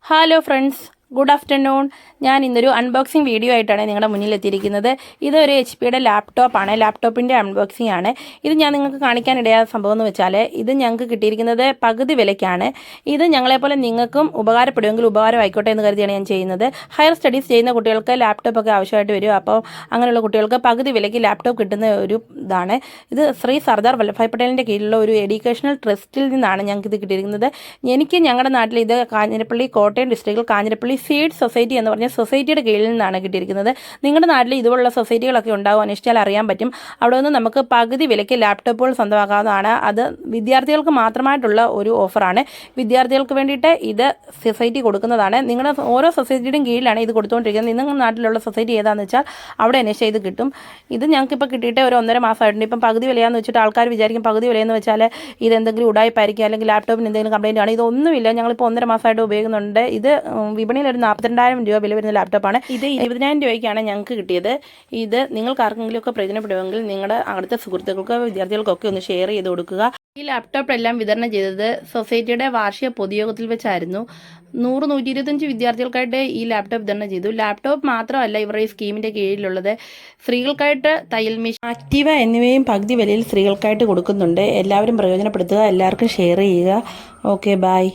Hello friends, good afternoon. ഞാൻ ഇന്നൊരു unboxing video ആയിട്ടാണ് നിങ്ങളുടെ മുന്നിൽ എത്തിയിരിക്കുന്നത്. ഇതൊരു HP ലാപ്ടോപ്പാണ്. ലാപ്ടോപ്പിൻ്റെ അൺബോക്സിംഗ് ആണ്. ഇത് ഞാൻ നിങ്ങൾക്ക് കാണിക്കാനിടയായ സംഭവം എന്ന് വെച്ചാൽ ഇത് ഞങ്ങൾക്ക് കിട്ടിയിരിക്കുന്നത് പകുതി വിലയ്ക്കാണ്. ഇത് ഞങ്ങളെപ്പോലെ നിങ്ങൾക്കും ഉപകാരപ്പെടുമെങ്കിൽ ഉപകാരമായിക്കോട്ടെ എന്ന് കരുതിയാണ് ഞാൻ ചെയ്യുന്നത്. ഹയർ സ്റ്റഡീസ് ചെയ്യുന്ന കുട്ടികൾക്ക് ലാപ്ടോപ്പൊക്കെ ആവശ്യമായിട്ട് വരും. അപ്പോൾ അങ്ങനെയുള്ള കുട്ടികൾക്ക് പകുതി വിലയ്ക്ക് ലാപ്ടോപ്പ് കിട്ടുന്ന ഒരു ഇതാണ്. ഇത് ശ്രീ സർദാർ വല്ലഭായ് പട്ടേലിൻ്റെ കീഴിലുള്ള ഒരു എഡ്യൂക്കേഷണൽ ട്രസ്റ്റിൽ നിന്നാണ് ഞങ്ങൾക്ക് ഇത് കിട്ടിയിരിക്കുന്നത്. എനിക്ക് ഞങ്ങളുടെ നാട്ടിൽ ഇത് കാഞ്ഞിരപ്പള്ളി, കോട്ടയം ഡിസ്ട്രിക്റ്റിൽ കാഞ്ഞിരപ്പള്ളി സീഡ് സൊസൈറ്റി എന്ന് പറഞ്ഞ സൊസൈറ്റിയുടെ കീഴിൽ നിന്നാണ് കിട്ടിയിരിക്കുന്നത്. നിങ്ങളുടെ നാട്ടിൽ ഇതുപോലുള്ള സൊസൈറ്റികളൊക്കെ ഉണ്ടാകും, അന്വേഷിച്ചാൽ അറിയാൻ പറ്റും. അവിടെ നിന്ന് നമുക്ക് പകുതി വിലയ്ക്ക് ലാപ്ടോപ്പുകൾ സ്വന്തമാക്കാവുന്നതാണ്. അത് വിദ്യാർത്ഥികൾക്ക് മാത്രമായിട്ടുള്ള ഒരു ഓഫറാണ്. വിദ്യാർത്ഥികൾക്ക് വേണ്ടിയിട്ട് ഇത് സൊസൈറ്റി കൊടുക്കുന്നതാണ്. നിങ്ങളുടെ ഓരോ സൊസൈറ്റിയുടെയും കീഴിലാണ് ഇത് കൊടുത്തുകൊണ്ടിരിക്കുന്നത്. നിങ്ങളുടെ നാട്ടിലുള്ള സൊസൈറ്റി ഏതാണെന്ന് വെച്ചാൽ അവിടെ അന്വേഷിച്ചാൽ ഇത് കിട്ടും. ഇത് ഞങ്ങൾക്കിപ്പോൾ കിട്ടിയിട്ട് ഒരു 1.5 മാസമായിട്ടുണ്ട്. ഇപ്പം പകുതി വിലയാണെന്ന് വെച്ചിട്ട് ആൾക്കാർ വിചാരിക്കും പകുതി വിലയെന്ന് വെച്ചാൽ ഇതെന്തെങ്കിലും ഉടായ്പായിരിക്കും, അല്ലെങ്കിൽ ലാപ്ടോപ്പിന് എന്തെങ്കിലും കംപ്ലയിൻ്റ് ആണ്. ഇതൊന്നുമില്ല. ഞങ്ങളിപ്പോൾ 1.5 മാസമായിട്ട് ഉപയോഗിക്കുന്നുണ്ട്. ഇത് വിപണിയിൽ ഒരു 42,000 രൂപ വില വരുന്ന ലാപ്ടോപ്പാണ്. ഇത് 20,000 രൂപയ്ക്കാണ് ഞങ്ങൾക്ക് കിട്ടിയത്. ഇത് നിങ്ങൾക്ക് ആർക്കെങ്കിലുമൊക്കെ പ്രയോജനപ്പെടുമെങ്കിൽ നിങ്ങളുടെ അടുത്ത സുഹൃത്തുക്കൾക്ക്, വിദ്യാർത്ഥികൾക്കൊക്കെ ഒന്ന് ഷെയർ ചെയ്ത് കൊടുക്കുക. ഈ ലാപ്ടോപ്പെല്ലാം വിതരണം ചെയ്തത് സൊസൈറ്റിയുടെ വാർഷിക പൊതുയോഗത്തിൽ വെച്ചായിരുന്നു. 100-125 വിദ്യാർത്ഥികൾക്കായിട്ട് ഈ ലാപ്ടോപ്പ് വിതരണം ചെയ്തു. ലാപ്ടോപ്പ് മാത്രമല്ല ഇവരുടെ ഈ സ്കീമിൻ്റെ കീഴിലുള്ളത്. സ്ത്രീകൾക്കായിട്ട് തയ്യൽ മെഷീൻ, ആക്റ്റീവ എന്നിവയും പകുതി വിലയിൽ സ്ത്രീകൾക്കായിട്ട് കൊടുക്കുന്നുണ്ട്. എല്ലാവരും പ്രയോജനപ്പെടുത്തുക, എല്ലാവർക്കും ഷെയർ ചെയ്യുക. Okay, by.